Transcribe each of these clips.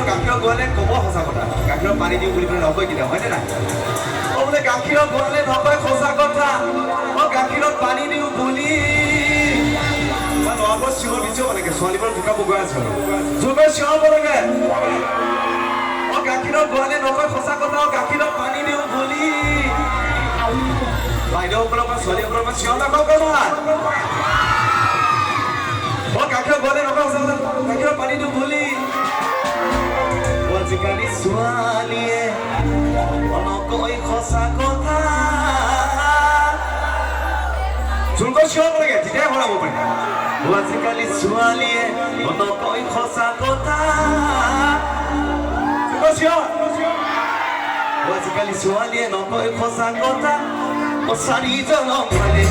গাখীৰ গোৱালে ক'ব সঁচা কথা গাখীৰত পানী দিওঁ বুলি পেলাই নকয় কেতিয়া হয়নে নাই বোলে গাখীৰত গোৱালে নকয় সঁচা কথা গাখীৰত পানী দিওঁ বুলি ল'ৰাবোৰ চিঞৰ দিছেও মানে ছোৱালীবোৰ জোকাব গৈ আছে জোকে চিঞৰ লাগে গাখীৰত গোৱালে নকয় সঁচা কথা গাখীৰত পানী দিওঁ বুলি বাইদেউসকলৰ পৰা ছোৱালীসকলৰ পৰা চিঞৰ নকওঁ গাখীৰ গোৱালে নকয় সঁচা কথা গাখীৰত পানী দিওঁ বুলি আজিকালি ছোৱালীয়ে নকয় সঁচা কথা জোৰকৈ চিঞৰ লাগে তেতিয়াই ভৰাব পাৰি আজিকালি ছোৱালীয়ে নকয় সঁচা কথা আজিকালি ছোৱালীয়ে নকয় সঁচা কথা চাৰিজন ভালে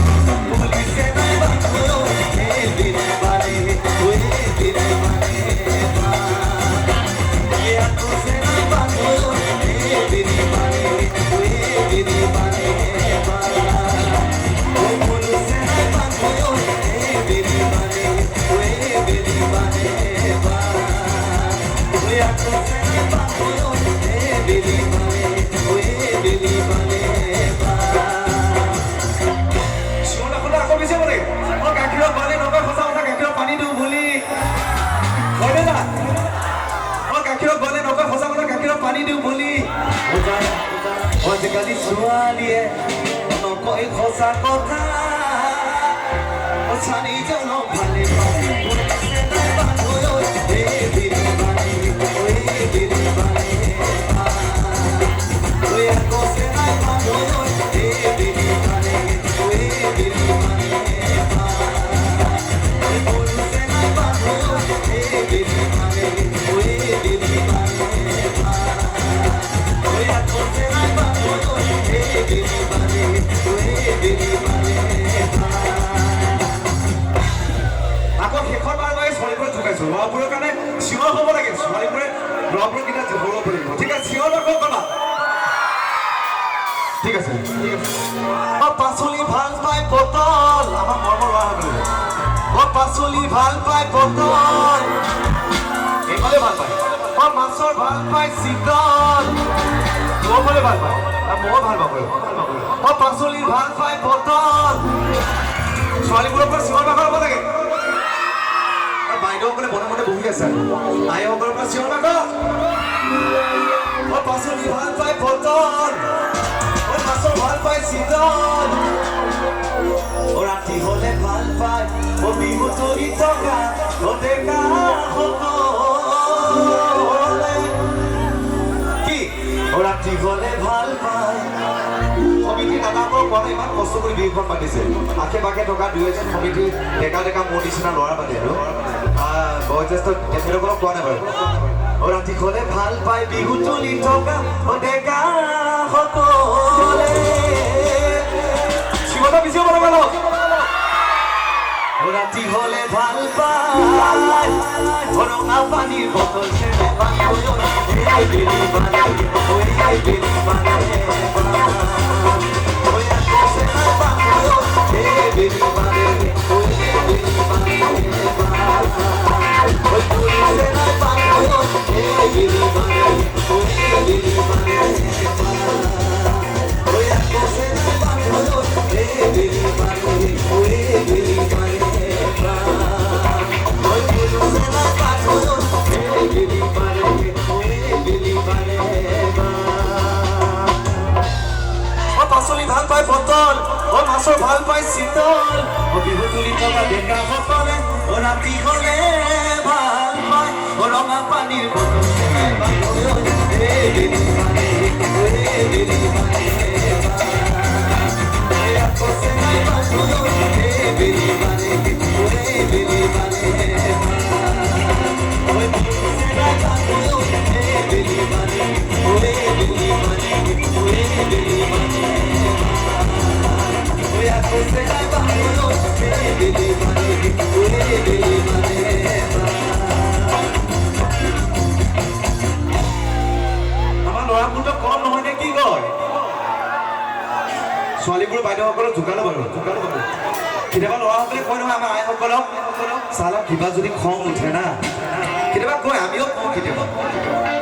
পুলিচে নাই আজিকালি ছোৱালীয়ে নকয় সঁচা কথা চাৰিজন ভালে আকৌ শেষৰ বাৰ মই ছোৱালীবোৰক জোকাইছো ল'ৰাবোৰৰ কাৰণে চিঞৰ হ'ব লাগে ছোৱালীবোৰে ল'ৰাবোৰক কেইটা জোকাব পাৰিব ঠিক আছে চিঞৰ আকৌ কবা ঠিক আছে পাচলি ভাল পাই পটল আমাৰ মৰমৰ ল'ৰাসকলে পাচলি ভাল পাই পটল এইফালে ভাল পায় মাছৰ ভাল পাই চিকল মইফালে ভাল পায় মই ভাল পাব পাচলি ভাল পাই পটল ছোৱালীবোৰৰ পৰা চিঞৰ বাখৰ হ'ব লাগে বাইদেউসকলে মনে মনে বহি আছে আইসকলৰ পৰা চিঞৰ বাখৰ পাচলি ভাল পাই পটল মাছৰ ভাল পাই চিকল ৰাতি হলে ভাল পায় বিহু চলি থকা ডেকা কি ৰাতি হলে ভাল পায় সমিতি দাদাকৰ পৰা ইমান কষ্ট কৰি বিহুখন পাতিছে আশে পাশে থকা দুই এজন সমিতি ডেকা ডেকা মোৰ নিচিনা ল'ৰা পাতে আৰু বয়োজ্যেষ্ঠ তেখেতসকলক কোৱা নাই বাৰু ৰাতি হলে ভাল পায় বিহু চলি থকা ডেকা সকলে শিৱতা পিছিব লগা লওক ৰাতি হলে ভাল পায় ৰঙা পানীৰ বটল পাচলি ভাল পাই পটল মাছৰ ভাল পাই চিতল বিহু তুলি থকা ডেকা সকলে ৰাতি হলে ভাল পায় ৰঙা পানীৰ বটল ছোৱালীবোৰ বাইদেউসকলক জোকালো বাৰু কেতিয়াবা ল'ৰাসকলে কয় নহয় আমাৰ আইসকলক চালা কিবা যদি খং উঠে না কেতিয়াবা কয় আমিও কওঁ কেতিয়াবা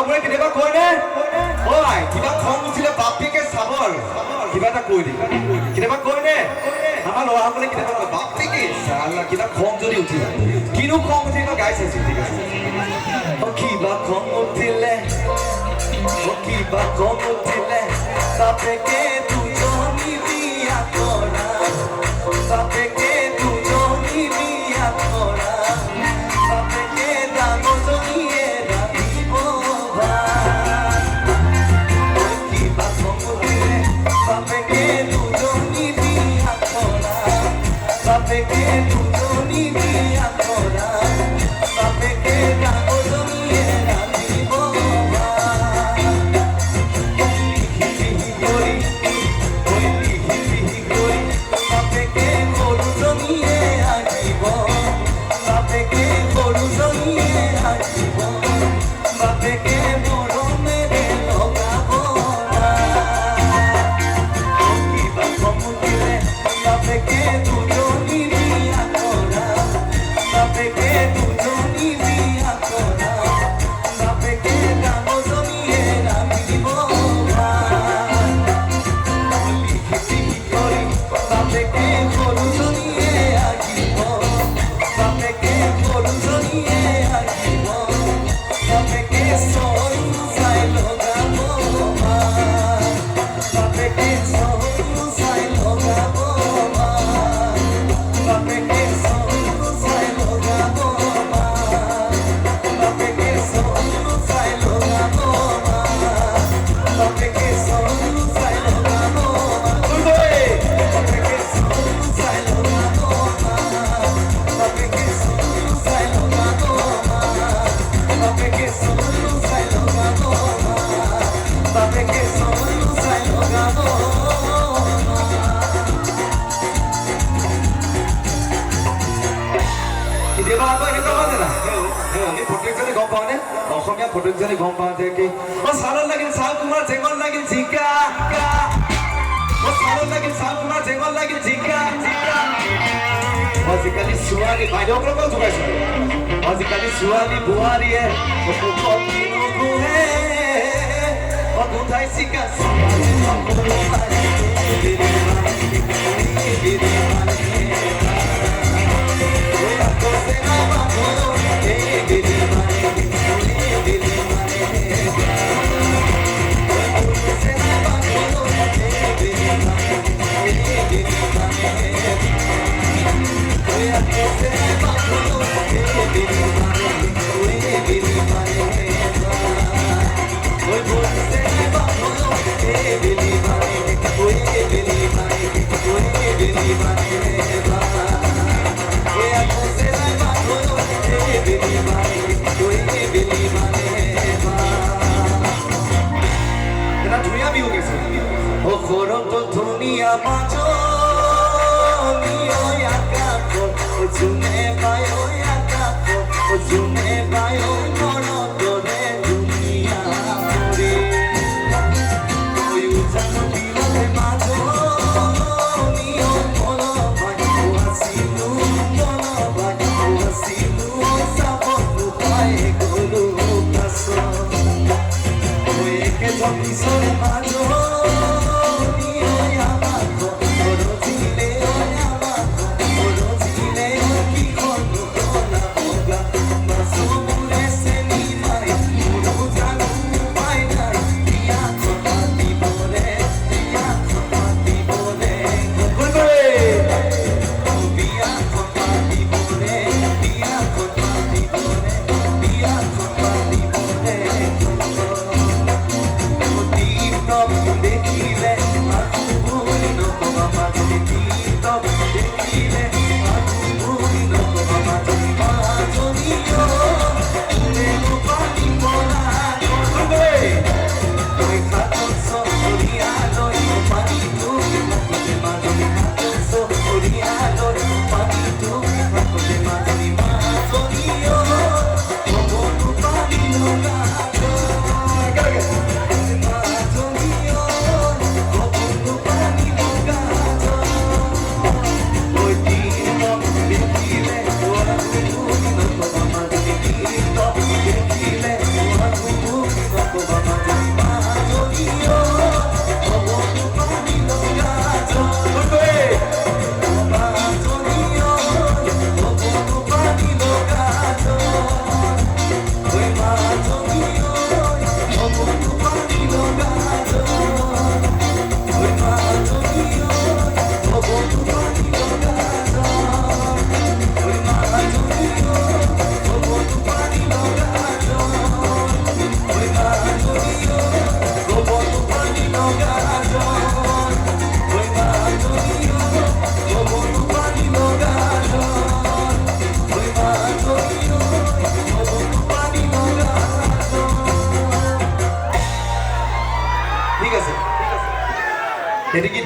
ল'ৰাবোৰে কেতিয়াবা কয়নে হয় কিবা খং উঠিলে বাপেকে চাব আৰু কিবা এটা কৈ দিয়ে কেতিয়াবা কয়নে আমাৰ ল'ৰাসকলে কেতিয়াবা কয় বাপেকে চালা কিবা খং যদি উঠি যায় কিনো খং উঠিলে গাই চাইছোঁ ঠিক আছে কিবা খং উঠিলে কিবা খং উঠিলে বাপেকে দুজনী বিয়া কৰা বাপেকে দুজনী বিয়া কৰা বাপেকে ডাঙৰজনীয়ে ৰাখিব কিবা খং উঠিলে বাপেকে দুজনী বিয়া কৰা বাপেকে দুজনী বিয়া কৰা বাপেকে ডাঙৰজনীয়ে ৰাখিব অসমীয়া ফটোজনী গম পাওঁ যে কি চালত লাগিল চাল তোমাৰ জেঙত লাগিল জিকা চালত লাগিল চাল তোমাৰ জেঙত লাগিল জিকা আজিকালি ছোৱালী বাইদেউসকলক যোগাইছো আজিকালি ছোৱালী বোৱাৰীয়ে গোটাই চিকা ধুনীয়া যোনে পায় যোনে পায় মনতৰে ধুনীয়া জানো বিলতে মাজনীয় মন আছিলো চাব পাই গলো পাছত একেজন পিছৰে